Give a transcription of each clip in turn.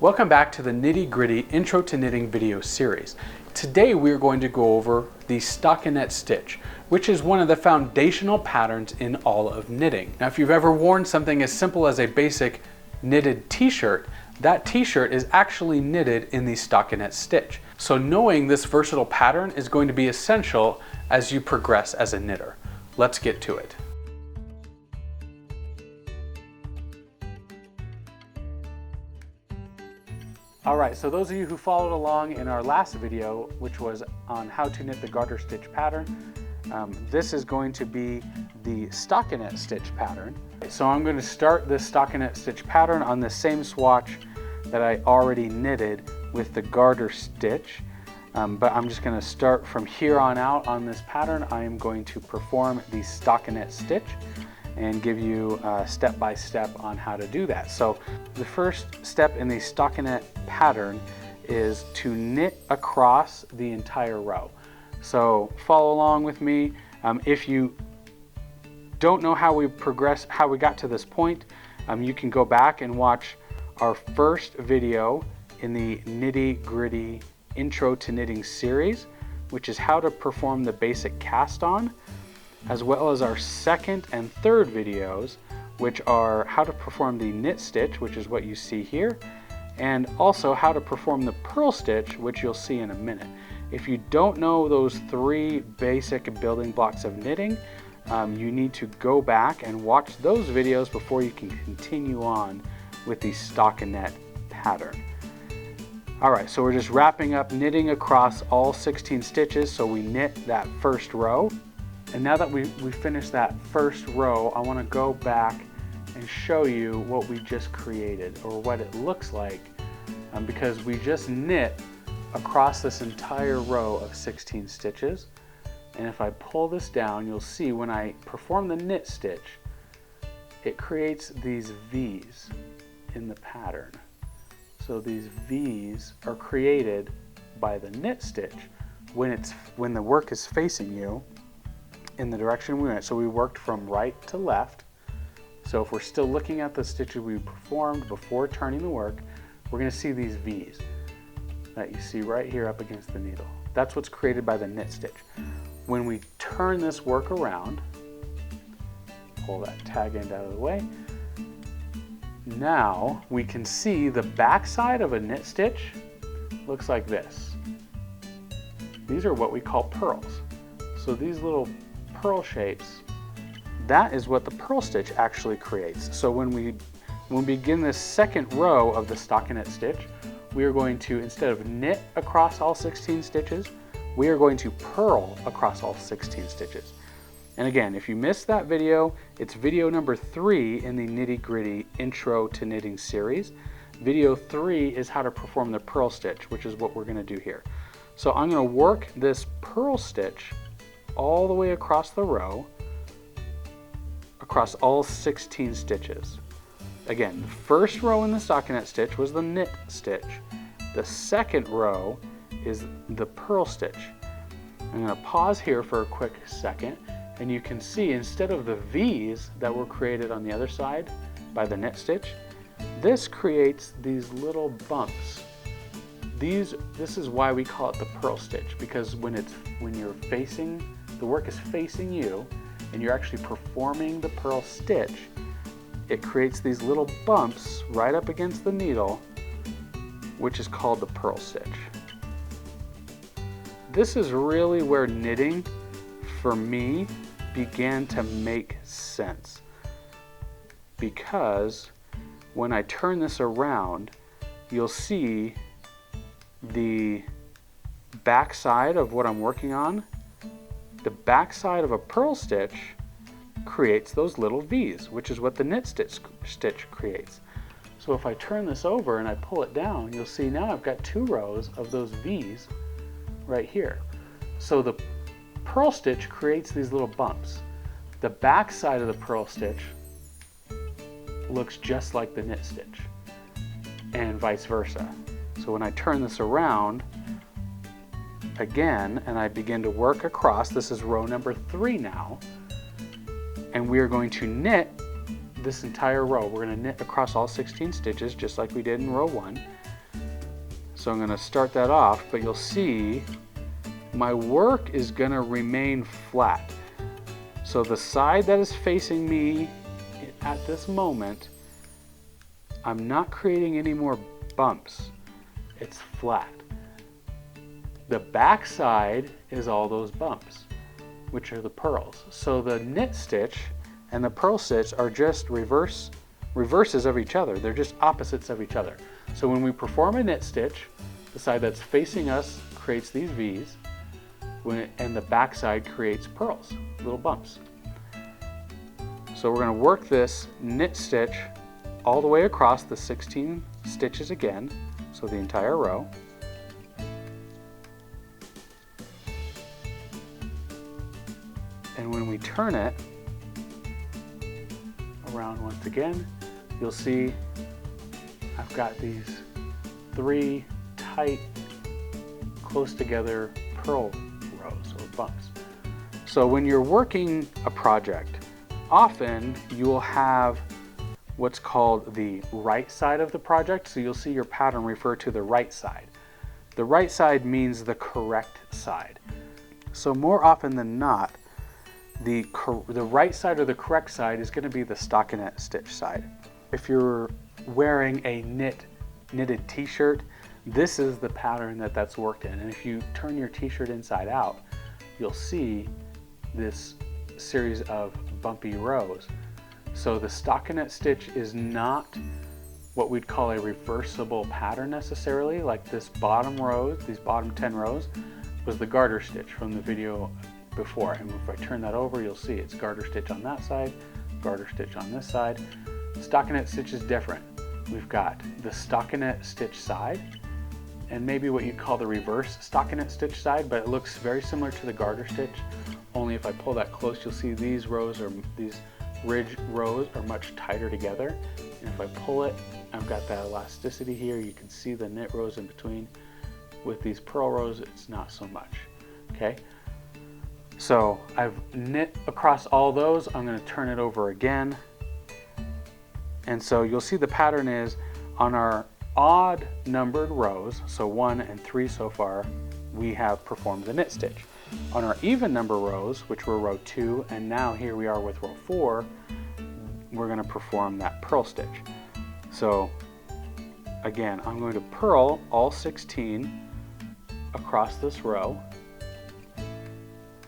Welcome back to the Knitty Gritty Intro to Knitting video series. Today we are going to go over the stockinette stitch, which is one of the foundational patterns in all of knitting. Now if you've ever worn something as simple as a basic knitted t-shirt, that t-shirt is actually knitted in the stockinette stitch. So knowing this versatile pattern is going to be essential as you progress as a knitter. Let's get to it. Alright, so those of you who followed along in our last video, which was on how to knit the garter stitch pattern, this is going to be the stockinette stitch pattern. So I'm going to start this stockinette stitch pattern on the same swatch that I already knitted with the garter stitch, but I'm just going to start from here on out on this pattern. I am going to perform the stockinette stitch and give you step by step on how to do that. So the first step in the stockinette pattern is to knit across the entire row. So follow along with me. If you don't know how we progress, how we got to this point, you can go back and watch our first video in the Knitty Gritty Intro to Knitting series, which is how to perform the basic cast on, as well as our second and third videos, which are how to perform the knit stitch, which is what you see here, and also how to perform the purl stitch, which you'll see in a minute. If you don't know those three basic building blocks of knitting, you need to go back and watch those videos before you can continue on with the stockinette pattern. Alright, so we're just wrapping up knitting across all 16 stitches, so we knit that first row. And now that we finished that first row, I want to go back and show you what we just created, or what it looks like, because we just knit across this entire row of 16 stitches. And if I pull this down, you'll see when I perform the knit stitch, it creates these V's in the pattern. So these V's are created by the knit stitch when the work is facing you in the direction we went. So we worked from right to left. So if we're still looking at the stitches we performed before turning the work, we're going to see these V's that you see right here up against the needle. That's what's created by the knit stitch. When we turn this work around, pull that tag end out of the way, now we can see the back side of a knit stitch looks like this. These are what we call purls. So these little purl shapes, that is what the purl stitch actually creates. So when we begin this second row of the stockinette stitch, we are going to, instead of knit across all 16 stitches, we are going to purl across all 16 stitches. And again, if you missed that video, it's video number 3 in the Knitty Gritty Intro to Knitting series. Video 3 is how to perform the purl stitch, which is what we're going to do here. So I'm going to work this purl stitch all the way across the row, across all 16 stitches. Again, the first row in the stockinette stitch was the knit stitch. The second row is the purl stitch. I'm going to pause here for a quick second, and you can see instead of the V's that were created on the other side by the knit stitch, this creates these little bumps. This is why we call it the purl stitch, because when you're facing, the work is facing you, and you're actually performing the purl stitch, it creates these little bumps right up against the needle, which is called the purl stitch. This is really where knitting, for me, began to make sense. Because when I turn this around, you'll see the back side of what I'm working on. The back side of a purl stitch creates those little V's, which is what the knit stitch creates. So if I turn this over and I pull it down, you'll see now I've got 2 rows of those V's right here. So the purl stitch creates these little bumps. The back side of the purl stitch looks just like the knit stitch, and vice versa. So when I turn this around again and I begin to work across, this is row number 3 now, and we are going to knit this entire row. We're going to knit across all 16 stitches just like we did in row 1. So I'm going to start that off, but you'll see my work is going to remain flat. So the side that is facing me at this moment, I'm not creating any more bumps. It's flat. The back side is all those bumps, which are the purls. So the knit stitch and the purl stitch are just reverses of each other. They're just opposites of each other. So when we perform a knit stitch, the side that's facing us creates these V's, and the back side creates purls, little bumps. So we're going to work this knit stitch all the way across the 16 stitches again, so the entire row. And when we turn it around once again, you'll see I've got these 3 tight, close together purl rows or bumps. So when you're working a project, often you will have what's called the right side of the project. So you'll see your pattern refer to the right side. The right side means the correct side. So more often than not, the right side or the correct side is going to be the stockinette stitch side. If you're wearing a knitted t-shirt, this is the pattern that's worked in. And if you turn your t-shirt inside out, you'll see this series of bumpy rows. So the stockinette stitch is not what we'd call a reversible pattern necessarily. Like this bottom row, these bottom 10 rows, was the garter stitch from the video before. And if I turn that over, you'll see it's garter stitch on that side, garter stitch on this side. Stockinette stitch is different. We've got the stockinette stitch side, and maybe what you'd call the reverse stockinette stitch side, but it looks very similar to the garter stitch. Only if I pull that close, you'll see these rows, or these ridge rows, are much tighter together. And if I pull it, I've got that elasticity here. You can see the knit rows in between. With these purl rows, it's not so much. Okay. So I've knit across all those. I'm going to turn it over again. And so you'll see the pattern is on our odd numbered rows, so 1 and 3 so far, we have performed the knit stitch. On our even number rows, which were row 2, and now here we are with row 4, we're going to perform that purl stitch. So again, I'm going to purl all 16 across this row.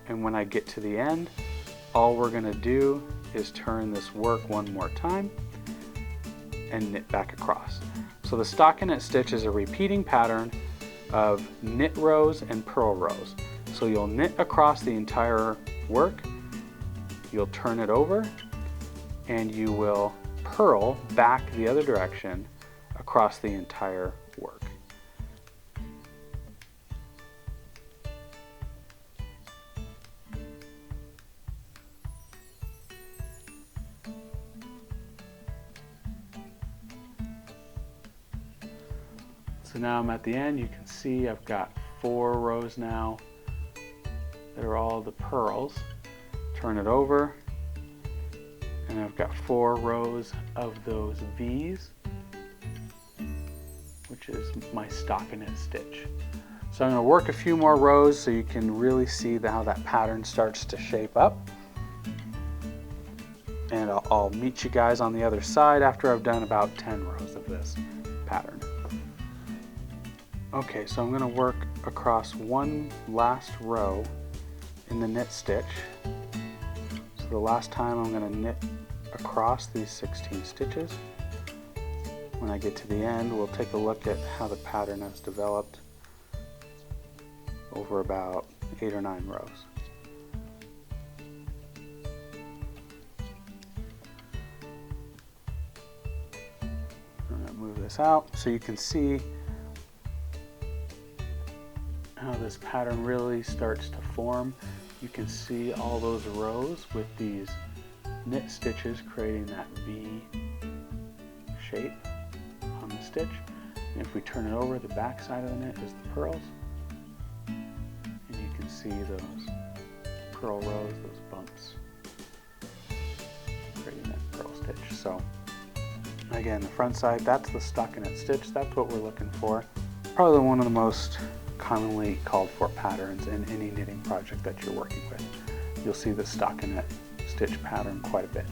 And when I get to the end, all we're going to do is turn this work one more time and knit back across. So the stockinette stitch is a repeating pattern of knit rows and purl rows. So you'll knit across the entire work, you'll turn it over, and you will purl back the other direction across the entire work. So now I'm at the end. You can see I've got 4 rows now that are all the purls. Turn it over, and I've got 4 rows of those V's, which is my stockinette stitch. So I'm going to work a few more rows so you can really see how that pattern starts to shape up. And I'll meet you guys on the other side after I've done about 10 rows of this pattern. Okay, so I'm going to work across one last row in the knit stitch. So the last time I'm going to knit across these 16 stitches. When I get to the end, we'll take a look at how the pattern has developed over about 8 or 9 rows. I'm going to move this out so you can see how this pattern really starts to form. You can see all those rows with these knit stitches creating that V shape on the stitch. And if we turn it over, the back side of the knit is the purls. And you can see those purl rows, those bumps, creating that purl stitch. So again, the front side, that's the stockinette stitch. That's what we're looking for. Probably one of the most commonly called for patterns in any knitting project that you're working with. You'll see the stockinette stitch pattern quite a bit.